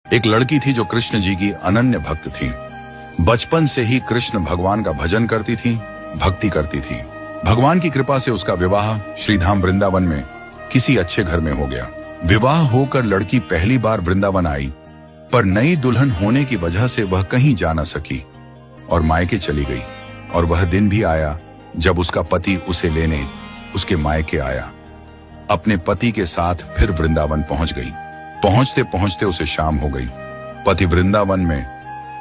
एक लड़की थी जो कृष्ण जी की अनन्य भक्त थी। बचपन से ही कृष्ण भगवान का भजन करती थी, भक्ति करती थी। भगवान की कृपा से उसका विवाह श्रीधाम वृंदावन में किसी अच्छे घर में हो गया। विवाह होकर लड़की पहली बार वृंदावन आई, पर नई दुल्हन होने की वजह से वह कहीं जा न सकी और मायके चली गई। और वह दिन भी आया जब उसका पति उसे लेने उसके मायके आया। अपने पति के साथ फिर वृंदावन पहुंच गई। पहुंचते पहुंचते उसे शाम हो गई। पति वृंदावन में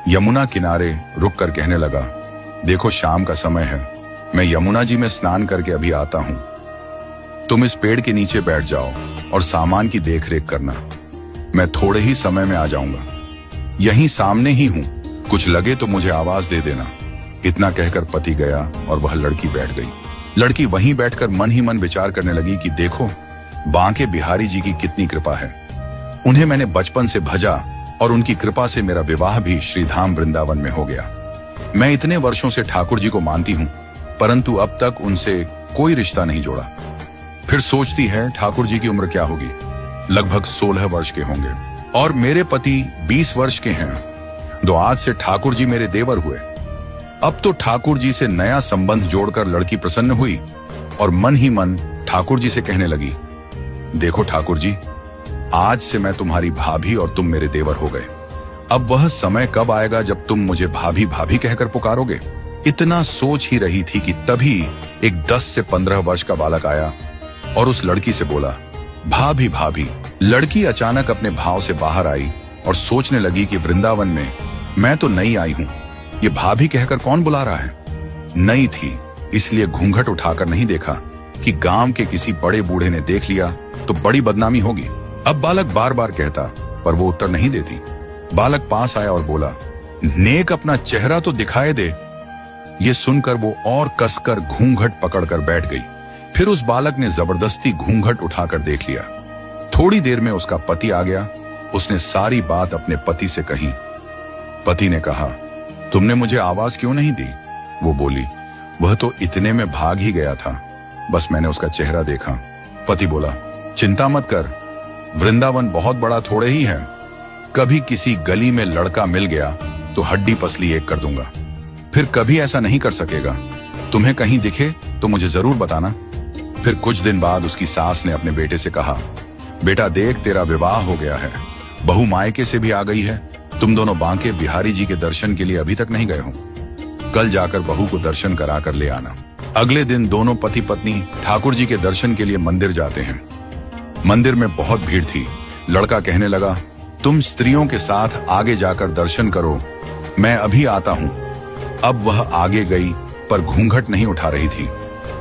यमुना किनारे रुक कर कहने लगा, देखो शाम का समय है, मैं यमुना जी में स्नान करके अभी आता हूं। तुम इस पेड़ के नीचे बैठ जाओ और सामान की देखरेख करना, मैं थोड़े ही समय में आ जाऊंगा। यहीं सामने ही हूं, कुछ लगे तो मुझे आवाज दे देना। इतना कहकर पति गया और वह लड़की बैठ गई। लड़की वहीं बैठकर मन ही मन विचार करने लगी कि देखो बांके बिहारी जी की कितनी कृपा है। उन्हें मैंने बचपन से भजा और उनकी कृपा से मेरा विवाह भी श्रीधाम वृंदावन में हो गया। मैं इतने वर्षों से ठाकुर जी को मानती हूं, परंतु अब तक उनसे कोई रिश्ता नहीं जोड़ा। फिर सोचती है ठाकुर जी की उम्र क्या होगी, लगभग 16 वर्ष के होंगे और मेरे पति 20 वर्ष के हैं। तो आज से ठाकुर जी मेरे देवर हुए। अब तो ठाकुर जी से नया संबंध जोड़कर लड़की प्रसन्न हुई और मन ही मन ठाकुर जी से कहने लगी, देखो ठाकुर जी, आज से मैं तुम्हारी भाभी और तुम मेरे देवर हो गए। अब वह समय कब आएगा जब तुम मुझे भाभी भाभी कहकर पुकारोगे। इतना सोच ही रही थी कि तभी एक 10 से 15 वर्ष का बालक आया और उस लड़की से बोला, भाभी भाभी। लड़की अचानक अपने भाव से बाहर आई और सोचने लगी कि वृंदावन में मैं तो नई आई हूं, ये भाभी कहकर कौन बुला रहा है। नई थी इसलिए घूंघट उठाकर नहीं देखा कि गांव के किसी बड़े बूढ़े ने देख लिया तो बड़ी बदनामी होगी। अब बालक बार बार कहता पर वो उत्तर नहीं देती। बालक पास आया और बोला, नेक अपना चेहरा तो दिखाए दे। ये सुनकर वो और कसकर घूंघट पकड़कर बैठ गई। फिर उस बालक ने जबरदस्ती घूंघट उठाकर देख लिया। थोड़ी देर में उसका पति आ गया। उसने सारी बात अपने पति से कही। पति ने कहा, तुमने मुझे आवाज क्यों नहीं दी। वो बोली, वह तो इतने में भाग ही गया था, बस मैंने उसका चेहरा देखा। पति बोला, चिंता मत कर, वृंदावन बहुत बड़ा थोड़े ही है। कभी किसी गली में लड़का मिल गया तो हड्डी पसली एक कर दूंगा। फिर कभी ऐसा नहीं कर सकेगा। तुम्हें कहीं दिखे तो मुझे जरूर बताना। फिर कुछ दिन बाद उसकी सास ने अपने बेटे से कहा, बेटा देख तेरा विवाह हो गया है, बहू मायके से भी आ गई है। तुम दोनों बांके बिहारी जी के दर्शन के लिए अभी तक नहीं गए हो। कल जाकर बहू को दर्शन करा कर ले आना। अगले दिन दोनों पति पत्नी ठाकुर जी के दर्शन के लिए मंदिर जाते हैं। मंदिर में बहुत भीड़ थी। लड़का कहने लगा, तुम स्त्रियों के साथ आगे जाकर दर्शन करो, मैं अभी आता हूं। अब वह आगे गई पर घूंघट नहीं उठा रही थी।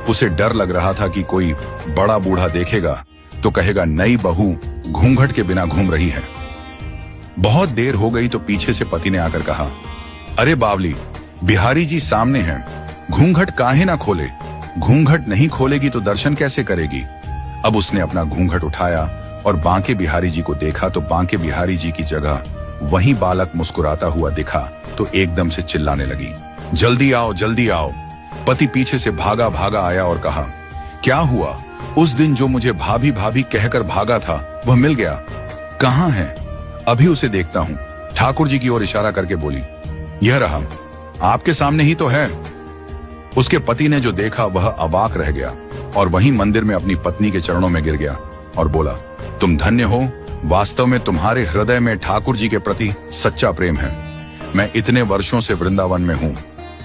उसे डर लग रहा था कि कोई बड़ा बूढ़ा देखेगा तो कहेगा नई बहू घूंघट के बिना घूम रही है। बहुत देर हो गई तो पीछे से पति ने आकर कहा, अरे बावली, बिहारी जी सामने हैं, घूंघट काहे ना खोले। घूंघट नहीं खोलेगी तो दर्शन कैसे करेगी। अब उसने अपना घूंघट उठाया और बांके बिहारी जी को देखा तो बांके बिहारी जी की जगह वहीं बालक मुस्कुराता हुआ दिखा तो एकदम से चिल्लाने लगी, जल्दी आओ जल्दी आओ। पति पीछे से भागा भागा आया और कहा, क्या हुआ। उस दिन जो मुझे भाभी भाभी कहकर भागा था वह मिल गया, कहां है। अभी उसे देखता हूं। ठाकुर जी की ओर इशारा करके बोली, यह रहा, आपके सामने ही तो है। उसके पति ने जो देखा वह अवाक रह गया और वहीं मंदिर में अपनी पत्नी के चरणों में गिर गया और बोला, तुम धन्य हो, वास्तव में तुम्हारे हृदय में ठाकुर जी के प्रति सच्चा प्रेम है। मैं इतने वर्षों से वृंदावन में हूं,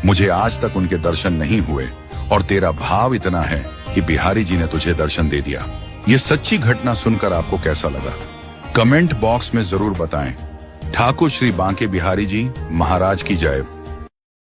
मुझे आज तक उनके दर्शन नहीं हुए और तेरा भाव इतना है कि बिहारी जी ने तुझे दर्शन दे दिया। ये सच्ची घटना सुनकर आपको कैसा लगा, कमेंट बॉक्स में जरूर बताएं। ठाकुर श्री बांके बिहारी जी महाराज की जय।